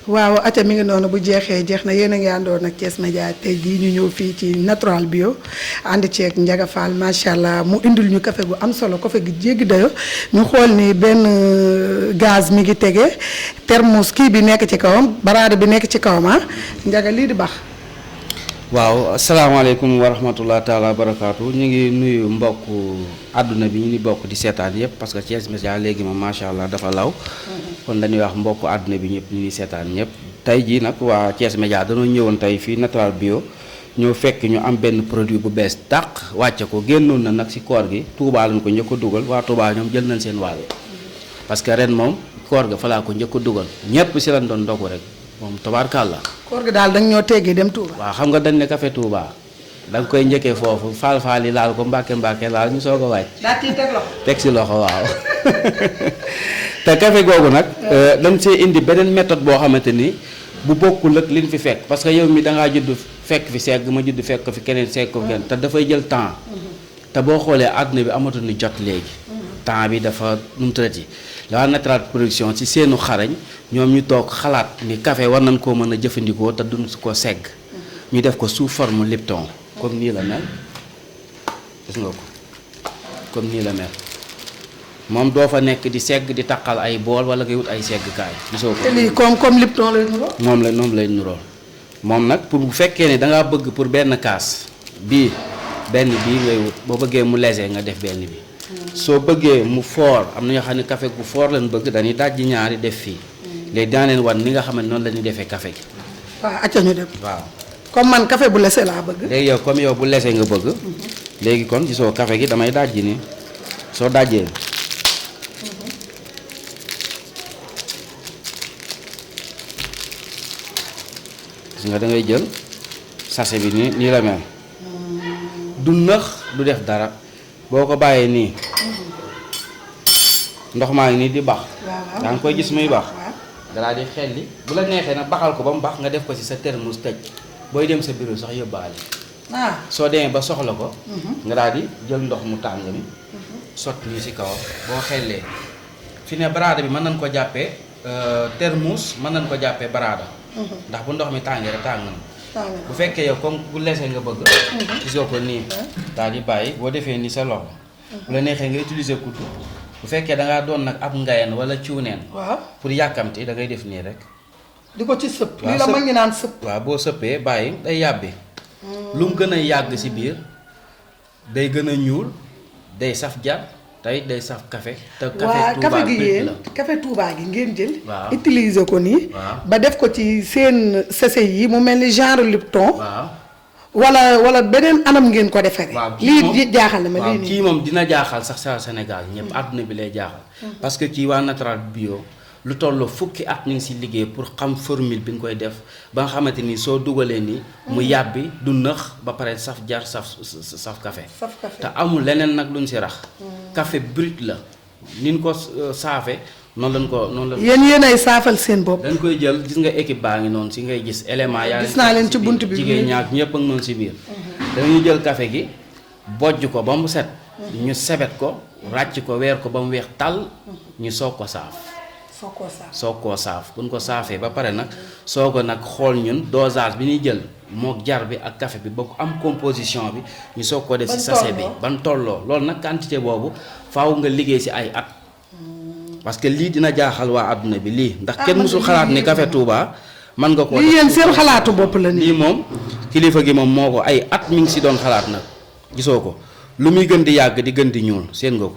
waaw ata mi ngi noonu bu jeexee jeex na yéen a ngi àndoon ak Thiès Média tey jii ñu ñëw fii ci Natural Bio ànd ceeg Ndiaga Fall macha allah mu indil ñu café gu am solo café gi jéggi dayo ñu xool ni benn gaz mi ngi tege thermos kii bi nekk ci kawam baraada bi nekk ci kawam ah Ndiaga lii di baax. waaw asalaamaaleykum wa rahmatullah taala wa barakaatu ñu ngi nuyu mbokk àdduna bi ñu ni bokk di seetaan yëpp parce que Thiès Média léegi ma macha allah dafa law kon dañuy wax mbokk àdduna bi ñëpp ñu ngi seetaan ñëpp tey jii nag waa Thiès Média dañoo ñëwoon tey fii Natural Bio ñoo fekk ñu am benn produit bu bees tàq wàcce ko génnoon na nag si koor gi Touba lañ ko njëkk a dugal waa Touba ñoom jël nañ seen wàll parce que ren moom koor ga fa laa ko njëkk a dugal ñëpp si lañ doon ndogu rek moom tabaarkàlla. koor gi daal dañ ñoo teggee dem Touba. waaw xam nga dañ ne café Touba da nga koy njëkkee foofu faal yi laal ko mbàkke laal ñu soog a wàcc. daa ciy teg loxo. teg si loxo waaw te café googu nag dañ see indi beneen méthode boo xamante ni bu bokkul ak liñ fi fekk parce que yow mi da ngaa judd fekk fi segg ma judd fekk ko fi keneen segg ko fi keneen te dafay jël temps te boo xoolee àdduna bi amatul ni jot léegi temps bi dafa nu mu tëddati la Natural Production ci seenu xarañ ñoom ñu toog xalaat ni café war nañ koo mën a jëfandikoo te duñ ko segg ñu def ko sous forme Lipton comme nii la mel gis nga ko comme nii la mel moom doo fa nekk di segg di taqal ay bool wala ngay wut ay seggkaay gisoo ko. te lii comme Lipton lay nuroo. moom lay nurool moom nag pour bu fekkee ne da ngaa bëgg pour benn kaas bii ngay wut boo bëggee mu léger nga def benn bi. soo bëggee mu fort am na ñoo xam ne café gu fort lañ bëgg dañuy dajji ñaari def fii léegi dina leen wan ni nga xam ne noonu la ñuy defee café gi. waaw acca ñu dem. waaw comme man café bu lese laa bëgg. léegi yow comme yow bu lese nga bëgg. léegi kon gisoo café gi damay dajji nii soo dajjee. gis nga da ngay jël sachet bi nii la mel. du nëx du def dara. boo ko bàyyee nii ndox maa ngi nii di bax daa nga koy gis muy bax nga daal di xelli bu la neexee nag baxal ko ba mu bax nga def ko ci sa thermos tëj booy dem sa bureau sax yóbbaale soo demee ba soxla ko nga daal di jël ndox mu tàng mi sotti nii ci kawam boo xellee fi ne baraada bi mën nañ ko jàppee thermos mën nañ ko jàppee baraada ndax bu ndox mi tàngee rek tàng na bu fekkee yow comme bu lese nga bëgg gisoo ko nii daal di bàyyi boo defee nii sa loxo bu la neexee nga utiliser couteau bu fekkee da ngaa doon nag ab ngayeen wala cuuneen pour yàkkamti da ngay def nii rek di ko ci sëpp lii la ma ngi naan sëpp waaw boo sëppee bàyyi day yàbbi lu mu gën a yàgg ci biir day gën a ñuul day saf jar tey day saf café te café gi yéen café Touba gi ngeen jël waaw utiliser ko nii ba def ko ci seen sachet yi mu mel ni genre Lipton wala beneen anam ngeen ko defaree lii jaaxal na ma lii nii kii moom dina jaaxal sax sa Sénégal ñëpp àdduna bi lay jaaxal parce que kii waa Natural Bio lu toll fukki at ñu ngi si liggéey pour xam formule bi nga koy def ba nga xamante ni soo dugalee ni mu yàbbi du nëx ba pare saf jar saf café te amul leneen nag luñ si rax café brut la niñ ko saafe noonu la yéen ay saafal seen bopp dañ koy jël gis nga équipe baa ngi noonu si ngay gis élément yaa gis naa leen ci bunt bi jigéen ñaak ñëpp ak noonu si biir dañuy jël café gi bojj ko ba mu set ñu sebet ko ràcc ko weer ko ba mu weex tàll ñu soog ko saaf soo koo saaf buñ ko saafee ba pare nag soo ko nag xool ñun dosage bi ñuy jël mook jar bi ak café bi ba ko am composition bi ñu soog ko def ci sachet bi ban tolloo loolu nag quantité boobu faaw nga liggéey ci ay at parce que lii dina jaaxal waa adduna bi lii ndax kenn mësul xalaat ni café Touba mën nga ko lii yéen seen xalaatu bopp la nii lii moom kilifa gi moom moo ko ay at mi ngi ci doon xalaat nag gisoo ko lu muy gën di yàgg di gën di ñuul seen nga ko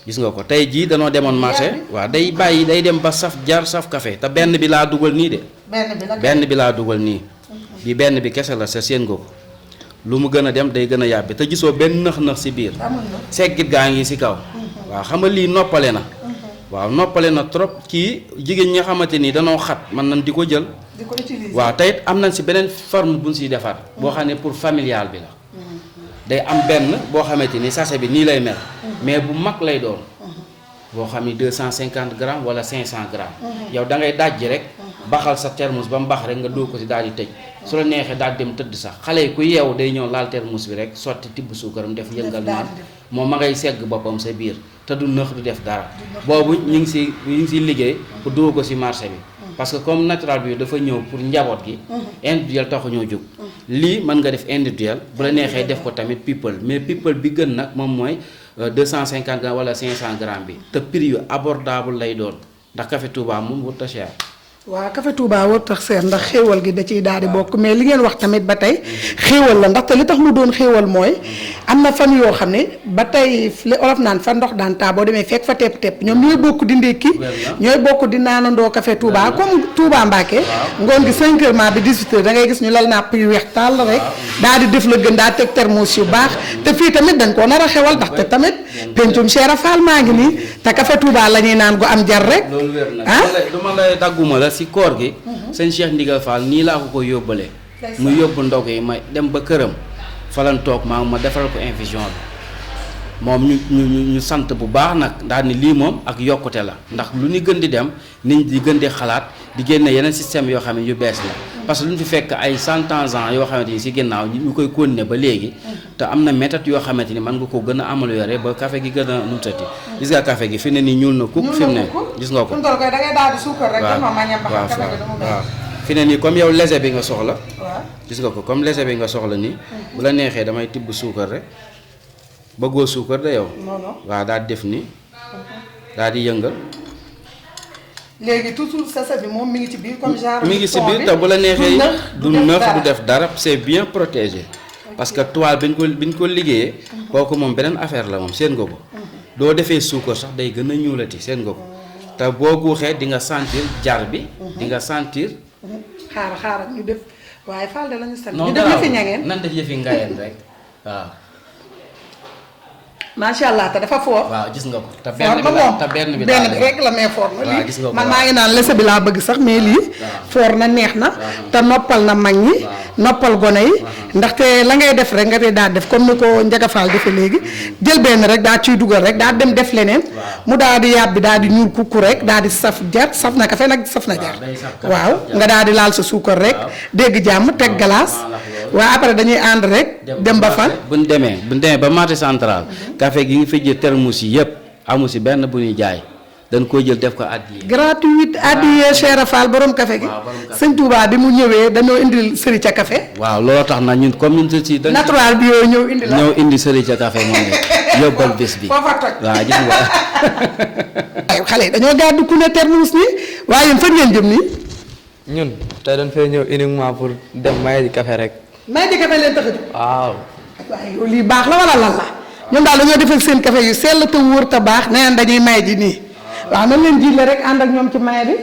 gis nga ko tey jii danoo demoon marché waaw day bàyyi day dem ba saf jar saf café te benn bi laa dugal nii de benn bi laa dugal nii bi benn bi kese la sa seen nga ko lu mu gën a dem day gën a yàbbi te gisoo benn nëx-nëx ci biir seggit gaa ngi ci kaw waaw xam nga lii noppale na waaw noppale na trop kii jigéen ñi nga xamante ni danoo xat mën nañ di ko jël waaw te it am nañ ci beneen forme bu ñu ciy defar boo xam ne pour familial bi la day am benn boo xamante ni sachet bi nii lay mel mais bu mag lay doon boo xam ni 250 grammes wala 500 grammes yow da ngay dajji rek baxal sa thermos ba mu bax rek nga dóor ko ci daal di tëj su la neexee daal dem tëdd sax xale yi ku yeewu day ñëw laal thermos bi rek sotti tibb suukaram def yëngal naan moom ma ngay segg boppam sa biir te du nëx du def dara boobu ñu ngi si liggéey pour dugal ko si marché bi parce que comme natural bio dafa ñëw pour njaboot gi individuel taxu ñoo jóg lii mën nga def individuel bu la neexee def ko tamit people mais people bi gën nag moom mooy 250 grammes wala 500 grammes bi te prix yu abordable lay doon ndax café Touba moom wut a cher. waaw café Touba wër tax seer ndax xéewal gi da ciy daal di bokk mais li ngeen wax tamit ba tey xéewal la ndaxte li tax mu doon xéewal mooy am na fan yoo xam ne ba tey li olof naan fa ndox daan taa boo demee fekk fa tepp-tepp ñoom ñooy bokk di ndékki ñooy bokk di naanandoo café Touba comme Touba Mbacké ngoon gi 5 heures maa bi 18 heures da ngay gis ñu lal napp yu weex tàll rek daal di def la gën daa teg thermos yu baax te fii tamit dañ koo nar a xewal ndaxte tamit pencum Cheikh Fall maa ngi nii te café Touba la ñuy naan gu am jar rek loolu wér na duma lay dagguma la si koor gi sëñ Cheikh Ndigal Fall nii laa ko yóbbale mu yóbbu ndog yi ma dem ba këram falan toog ma defaral ko infusion bi moom ñu sant bu baax nag ndax ni lii moom ak yokkute la ndax lu ñu gën di dem nit di gën di xalaat di génne yeneen système yoo xam ne yu bees la parce que lu ñu fi fekk ay 100 ans yoo xamante ni si ginnaaw ñu koy continuer ba léegi te am na méthode yoo xamante ni mën nga ko gën a améliorer ba café gi gën a numutati gis nga café gi fi ne nii ñuul na kuk fi mu ne gis nga ko waaw fi ne nii comme yow léger bi nga soxla gis nga ko comme léger bi nga soxla nii bu la neexee damay tibb suukar rek bëggoo suukar de yow waaw daal di def nii daal di yëngal léegi toujours sachet bi moom mi ngi ci biir comme genre mi ngi ci biir te bu la neexee du nëx du def dara c'est bien protégé parce que toile bi ñu ko liggéeyee kooku moom beneen affaire la moom seen nga ko doo defee suukar sax day gën a ñuulati seen nga ko te boo guuxee di nga sentir jar bi di nga sentir xaaral ñu def waaye Fall de lañu sant non ñu def yëfi ñangeen nan def yëfi ngayeen rek waaw macha allah te dafa foor. waaw gis nga ko te benn bi rek la mais foor na lii gis nga ko man maa ngi naan lese bi laa bëgg sax mais lii foor na neex na te noppal na mag ñi noppal gone yi ndaxte la ngay def rek nga te daa def comme ni ko Ndiaga Fall defee léegi jël benn rek daa ciy dugal rek daa dem def leneen mu daal di yàbbi daal di ñuul kukku rek daal di saf jar saf na kafe nag saf na jar waaw nga daal di laal sa suukar rek dégg jàmm teg glace waaw après dañuy ànd rek dem ba fan buñ demee ba marché central café gi nga fi jël thermos yi yëpp amu si benn bu ñuy jaay dañ koy jël def ko addiye gratuite addiye Cheikh Fall borom café gi sëñ Touba bi mu ñëwee dañoo indil sëri ca café waaw looloo tax nag ñun comme ñun si natural bi yooyu ñëw indi sëri ca café moom yóbbal bés bi foofa toj waaw gis nga ay xale yi dañoo gàddu ku ne thermos nii waaye yéen fan ngeen jëm nii ñun tey dañ fay ñëw uniquement pour dem maye ji café rek maye ji café leen tax a jóg waaw waaye yow lii baax la wala lan la ñoom daal dañoo defal seen café yu sell te wóor te baax nee nañ dañuy maye ji nii waaw nan leen jiitle rek ànd ak ñoom ci maye bi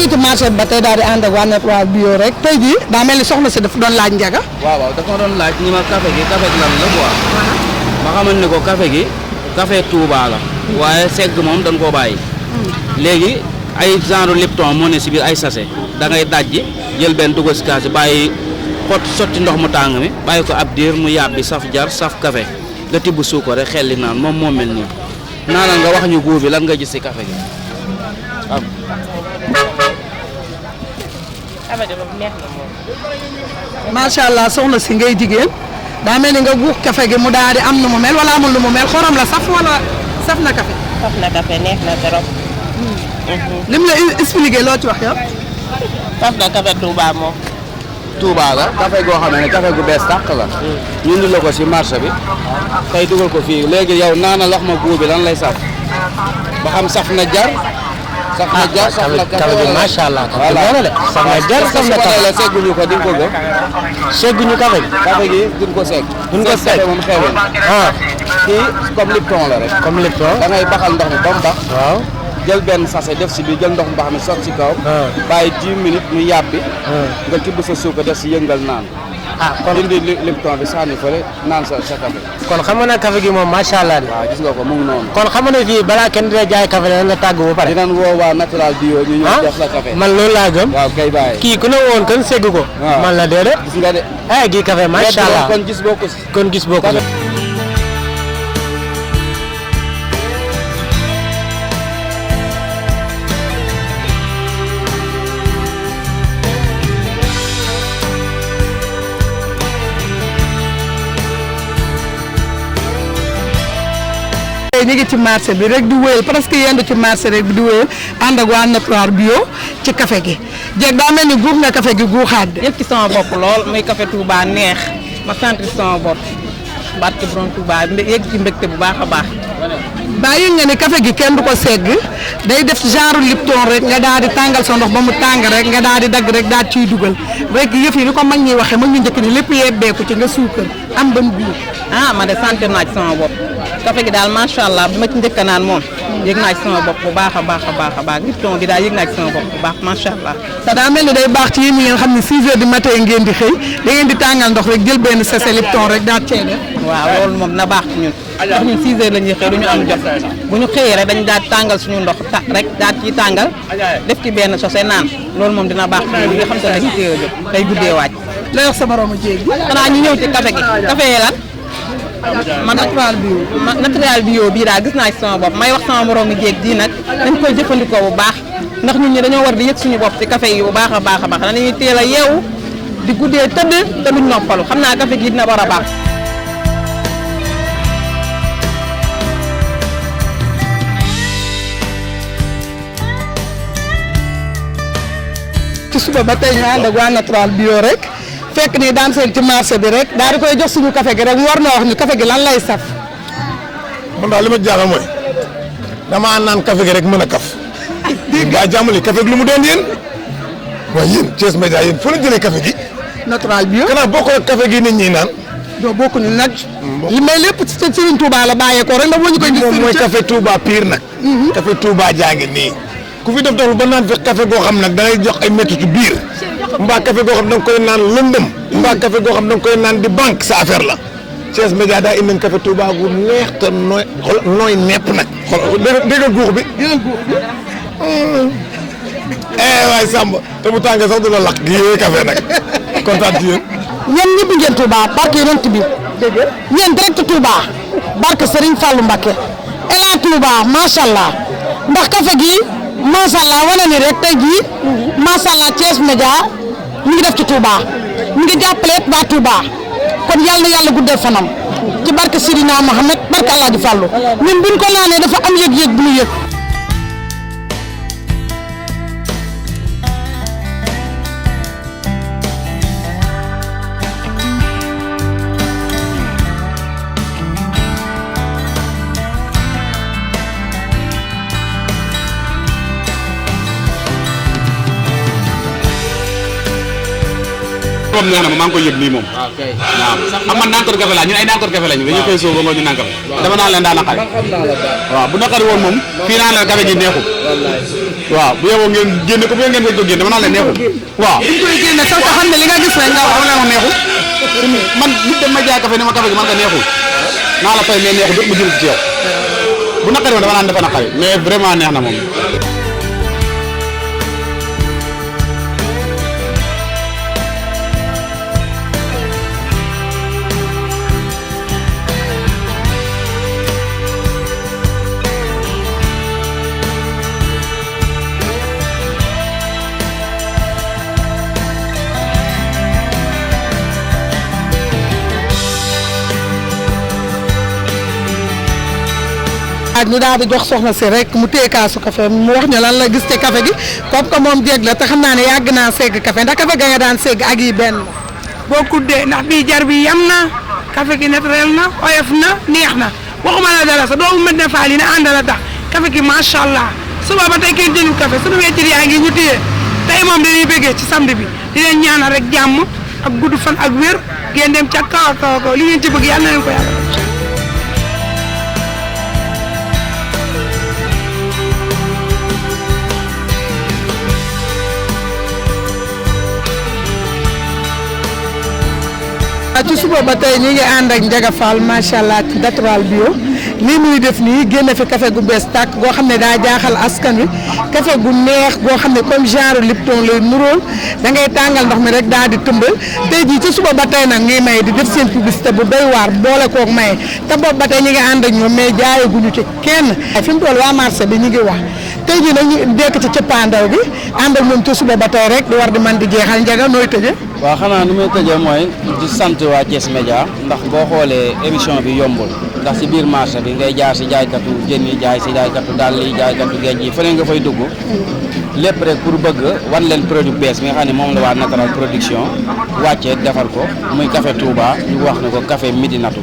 ci marché ba tey daal di ànd ak waa Natural Bio rek tey jii daa mel ni soxna si dafa doon laaj Ndiaga waaw dafa ma doon laaj ni ma café gi lan la quoi ma xamal ni ko café gi café Touba la waaye segg moom dañ koo bàyyi léegi ay genre Lipton moo ne si biir ay sachet da ngay dajji jël benn dugal si kaas bàyyi xot sotti ndox mu tàng mi bàyyi ko ab diir mu yàbbi saf jar saf café nga tibb suukar rek xelli naan moom moo mel nii naanal nga wax ñu guub bi lan nga gis si café gi café gi moom neex na moom. macha allah soxna si ngay jigéen daa mel ni nga guux café gi mu daal di am nu mu mel wala amul nu mu mel xorom la saf wala saf na café. saf na café neex na trop. lim la expliqué loo ci wax yow. saf na café Touba moom. Touba la café goo xam ne café gu bees tàq la. ñu indi la ko si marché bi. tey dugal ko fii léegi yow naana wax ma guu bi lan lay saf. ba xam saf na jar. saf na jar saf na café gi macha allah. voilà saf na jar saf na café la segguñu ko di nga ko gëm. segguñu café gi. café gi duñ ko segg. duñ ko segg moom xewee na. kii comme Lipton la rek. comme Lipton. da ngay baxal ndox mi ba mu bax. waaw. jël benn sachet def si biir jël ndox mu baax mi sotti si kaw. bàyyi 10 minutes mu yàbbi. nga tibb sa suukar def si yëngal naan. kon dindi Lipton bi sànni fële naan sa café. kon xam nga ne café gi moom macha allah. waaw gis nga ko mu ngi noonu. kon xam nga ne fii balaa kenn dina jaay café dana la tàgg ba pare. dinañ woo waa natural bio ñu ñëw jox la café. man loolu laa gëm. waaw kay bàyyi. kii ku ne woon kan segg ko. man la déedéet. gis nga de. gii café macha allah kon gis boo ko si. kon gis boo ko si. ñu ngi ci marché bi rek di wéyal presque yendu ci marché rek di wéyal ànd ak waa natural bio ci café gi jeeg daa mel ni guux nga café gi guuxaat de. yëg ci sama bopp lool muy café Touba neex ma sant sama bopp barke borom Touba yëg ci mbégte bu baax a baax. bàyyi nga ni café gi kenn du ko segg day def genre Lipton rek nga daal di tàngal sa ndox ba mu tàng rek nga daal di dagg rek daal ciy dugal rek yëf yi ni ko mag ñi waxee mag ñu njëkk ni lépp yebbeeku ci nga suukar am ban biir. ma de sant naa ci sama bopp café gi daal macha allah bi ma ci njëkk naan moom yëg naa ci sama bopp bu baax a baax a baax a baax Lipton bi daal yëg naa ci sama bopp bu baax macha allah. te daa mel ni day baax ci yéen ñi ngeen xam ne 6 heures du matin ngeen di xëy da ngeen di tàngal ndox rek jël benn sachet Lipton rek daal cee def. waaw loolu moom na baax ci ñun ndax ñun 6 heures la ñuy xëy du ñu am jot bu ñu xëyee rek dañu daal tàngal suñu ndox rek daal ciy tàngal def ci benn sachet naan loolu moom dina baax ci ñun nga xam te ne dañuy teel a jóg tey guddee waaj. lay wax sa moromu jéeg bi. xanaa ñu ñëw ci café gi café yi lan man natural bio bii daal gis naa ci sama bopp may wax sama moroomi jéeg ji nag dañ koy jëfandikoo bu baax ndax ñun ñi dañoo war di yëg suñu bopp ci café yi bu baax a baax a baax dañuy teel a yeewu di guddee tëdd te duñ noppalu xam naa café gi dina war a baax. ci suba ba tey ñu ànd ak waa natural bio rek fekk ni daan seen ci marché bi rek daal di koy jox suñu café gi rek mu war na wax ñu café gi lan lay saf. man daal li ma jaaxal mooy damaa naan café gi rek mën a kaf. gaa jàmmali café gi lu mu doon yéen waaye yéen Thiès Média yéen foo leen jëlee café gi. natural bio. xanaa bokkul ak café gi nit ñi naan. doo bokkuñu nag. li may lépp ci Serigne Touba la bàyyeekoo rek ndax boo ñu koy. moom mooy café Touba pire nag. café Touba jaa ngi nii. ku fi def doxul ba naan fekk café goo xam nag da ngay jox ay métti biir mbaa café goo xam da nga koy naan lëndëm mbaa café goo xam da nga koy naan di banque sa affaire la Thiès Média daa indi café Touba gu neex te nooy nepp nag xool déggal guux bi waay Samba te bu tàngee sax du la lakk gi yooyu café nag kontaan ci yéen ñeen ñibbi ngeen Touba barke yonent bi ñeen direct Touba barke Serigne Fallou Mbacké ela Touba macha allah ndax café gi macha allah wane ni rek tey jii macha allah Thiès Média ñu ngi def ci Touba ñu ngi jàppale waa Touba kon yàlla na yàlla guddee fanam ci barke Sidina Mohamed barke El Hadj Fallou ñun buñ ko naanee dafa am yëg-yëg bu ñu yëg. moom neex na ma maa ngi koy yëg nii moom. waaw xam man naan ko café laa ñun ay naan ko café lañu dañuy koy sóob ba ñu naan café dama naan leen daa naqari waaw bu naqari woon moom fii naan leen café gi neexul waaw bu yeboo ngeen génne ko bu ngeen ko génne dama naan leen neexul waaw dañ koy génne sax te xam ne li nga gis rek nga wax leen wax neexul man nit dem ma jaay café ne ma café gi man ko neexul naa la fay mais neexul dëpp ma jël ci yow bu naqari woon dama naan dafa naqari mais vraiment neex na moom ñu daal di jox soxna si rek mu téye kaasu café mu wax ñu lan la gis ci café gi comme que moom jéeg la te xam naa ne yàgg naa segg café ndax café ga nga daan segg ak yi benn. bokkut de ndax bii jar bi yam na café gi naturel na oyof na neex na waxuma la dara sa doomu mën na faal yi ne àndala tax café gi macha allah suba ba tey kenn jëndul café sunu weccit yaa ngi ñu téye tey moom dañuy bëggee ci samedi bi di leen ñaanal rek jàmm ak gudd fan ak wér ngeen dem ca kaw a kaw li ngeen ci bëgg yàlla na leen ko yàlla. ci suba ba tey ñi ngi ànd ak Ndiaga Fall macha allah ci Natural Bio lii muy def nii génn fi café gu bees tàkk goo xam ne daa jaaxal askan wi café gu neex goo xam ne comme genre Lipton lay nuróol da ngay tàngal ndox mi rek daal di tëmbal tey jii ci suba ba tey nag ngay maye di def seen publicité bu doy waar boole koog maye te boobu ba tey ñi ngi ànd ak ñoom mais jaayaguñu ci kenn fi mu toll waa marché bi ñu ngi wax tey jii nag ñu dekk ci cëppaandaw bi ànd ak ñoom ci suba ba tey rek di war di man di jeexal Ndiaga nooy tëje waaw xanaa nu muy tëjee mooy di sant waa Thiès Média ndax boo xoolee émission bi yombul ndax ci biir marché bi ngay jaar ci jaaykatu jën yi jaay ci jaaykatu dàll yi jaaykatu géej yi feneen nga fay dugg lépp rek pour bëgg wan leen produit bees bi nga xam ne moom la waa Natural Production wàccee defar ko muy café Touba ñu wax ne ko café Midinatu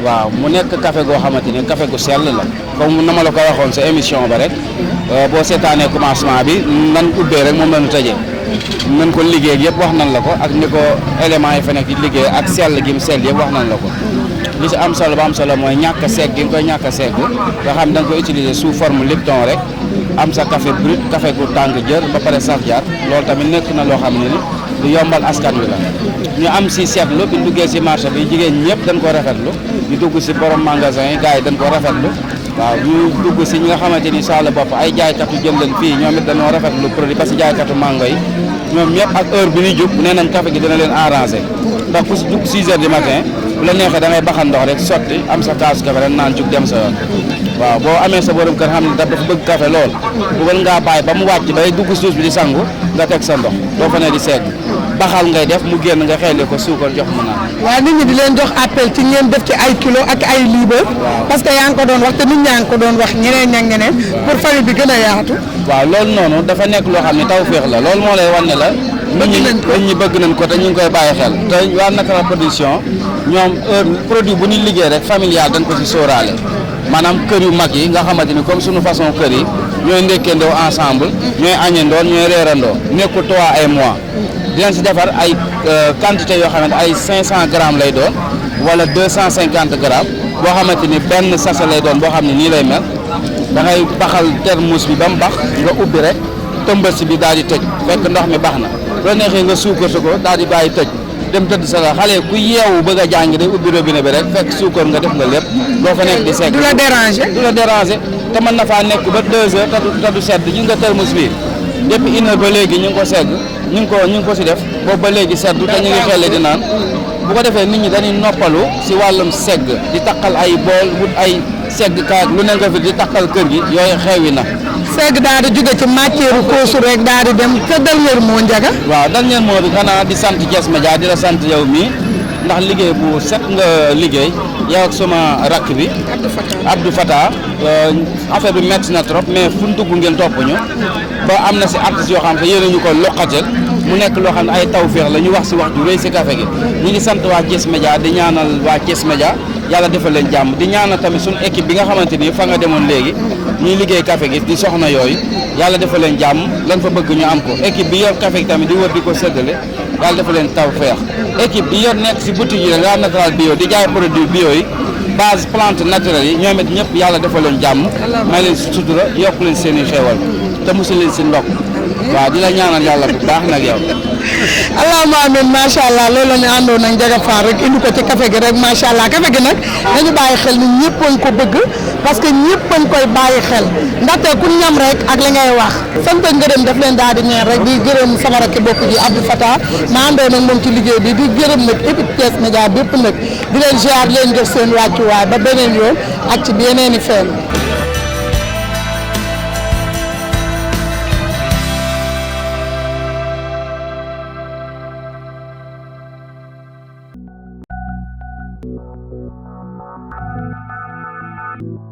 waaw mu nekk café goo xamante ne café gu sell la comme na ma la ko waxoon sa émission ba rek boo seetaanee commencement bi nan ubbee rek moom la ñu tëjee mën ko liggéey yëpp wax nan la ko ak ni ko éléments yi fa nekk di liggéey ak sell gi mu sell yëpp wax nan la ko li ci am solo ba am solo mooy ñàkk a segg gi nga koy ñàkk a segg nga xam da nga koy utiliser sous forme Lipton rek am sa café brut café gu tàng jër ba pare saf jaar loolu tamit nekk na loo xam ne ni lu yombal askan wi la ñu am si seetlu bi duggee si marché bi jigéen ñëpp dañ ko rafetlu ñu dugg si borom magasin yi gars yi dañ ko rafetlu waaw ñu dugg si ñi nga xamante ni saa la bopp ay jaaykatu jël leen fii ñoom it dañoo rafetlu produit parce que jaaykatu mango yi ñoom ñëpp ak heure bi ñuy jug nee nañ café gi dina leen arrangé ndax ku si jug 6 heures du matin bu la neexee da ngay baxal ndox rek sotti am sa kaasu café rek naan jug dem sa yoon waaw boo amee sa borom kër xam ne dafa bëgg café lool bëggoon ngaa bàyyi ba mu wàcc bay dugg suus bi di sangu nga teg sa ndox doo fa ne di segg baxal ngay def mu génn nga xeeli ko suukar jox mu naan. waaw nit ñi di leen jox appel ci ngeen def ci ay kilo ak ay liibar parce que yaa ngi ko doon wax te nit ñaa ngi ko doon wax ñeneen ña ñeneen pour famille bi gën a yaatu. waaw loolu noonu dafa nekk loo xam ne tawféex la loolu moo lay wan ne la. nit ñi bëgg nañ ko te ñu ngi koy bàyyi xel te waa Natural Production ñoom produit bu ñu liggéey rek familial dañ ko ci sóoraale maanaam kër yu mag yi nga xamante ni comme suñu façon kër yi ñooy ndékkandoo ensemble ñooy añandoo ñooy reerandoo nekkul 3 ay mois dinañ si defar ay quantité yoo xamante ay 500 grammes lay doon wala 250 grammes boo xamante ni benn sachet lay doon boo xam ne nii lay mel da ngay baxal thermos bi ba mu bax nga ubbi rek tëmbal si bi daal di tëj fekk ndox mi baax na loo neexee nga suukar sa ko daal di bàyyi tëj dem tëdd sa la xale ku yeewu bëgg a jàng day ubbi robinet bi rek fekk suukar nga def nga lépp doo fa nekk di segg du la déranger te mën na faa nekk ba 2 heures te du sedd gis nga thermos bi depuis 1 heure ba léegi ñu ngi ko segg ñu ngi ko si def boobu ba léegi seddu te ñu ngi xelle di naan bu ko defee nit ñi dañuy noppalu si wàllum segg di taqal ay bool wut ay segg kaak lu ne nga fi di taqal kër gi yooyu xewi na segg daal di jóge ci matière koosu rek daal di dem te dernier mot Ndiaga. waaw dernier mot bi xanaa di sant Thiès Média di la sant yow mii ndax liggéey bu set nga liggéey yow ak sama rakk bi Abdou Fata affaire bi métti na trop mais fu ñu dugg ngeen topp ñu ba am na si artistes yoo xam ne yéen a ñu ko loqatel mu nekk loo xam ne ay tawféex la ñu wax si wax ju rëy si café gi ñu ngi sant waa Thiès Média di ñaanal waa Thiès Média yàlla defal leen jàmm di ñaanal tamit suñu équipe bi nga xamante ni fa nga demoon léegi ñuy liggéey café gi di soxna yooyu yàlla defal leen jàmm lan fa bëgg ñu am ko équipe bi yor café gi tamit di wër di ko séddale yàlla defal leen tawféex équipe bi yor nekk si boutique yi la Natural Bio di jaay produit bio yi base plante naturelle yi ñoom it ñëpp yàlla defal leen jàmm may leen sutura yokk leen seen i xéewal te musul leen si ndokk waaw di la ñaanal yàlla bu baax nag yow. allahumma amiin macha allah loolu la ñu àndoon ak Ndiaga Fall rek indi ko ci café gi rek macha allah café gi nag dañu bàyyi xel ni ñëpp a ngi ko bëgg parce que ñëpp a ngi koy bàyyi xel ndaxte ku ñam rek ak li ngay wax sant ak ngërëm daf leen daal di ñeen rek di gërëm sama rakk bopp ji Abdou Fata ma àndoon ak moom ci liggéey bi di gërëm nag équipe Thiès Média bépp nag di leen ziar leen def seen wàccuwaay ba beneen yoon ak ci yeneen i fenn. you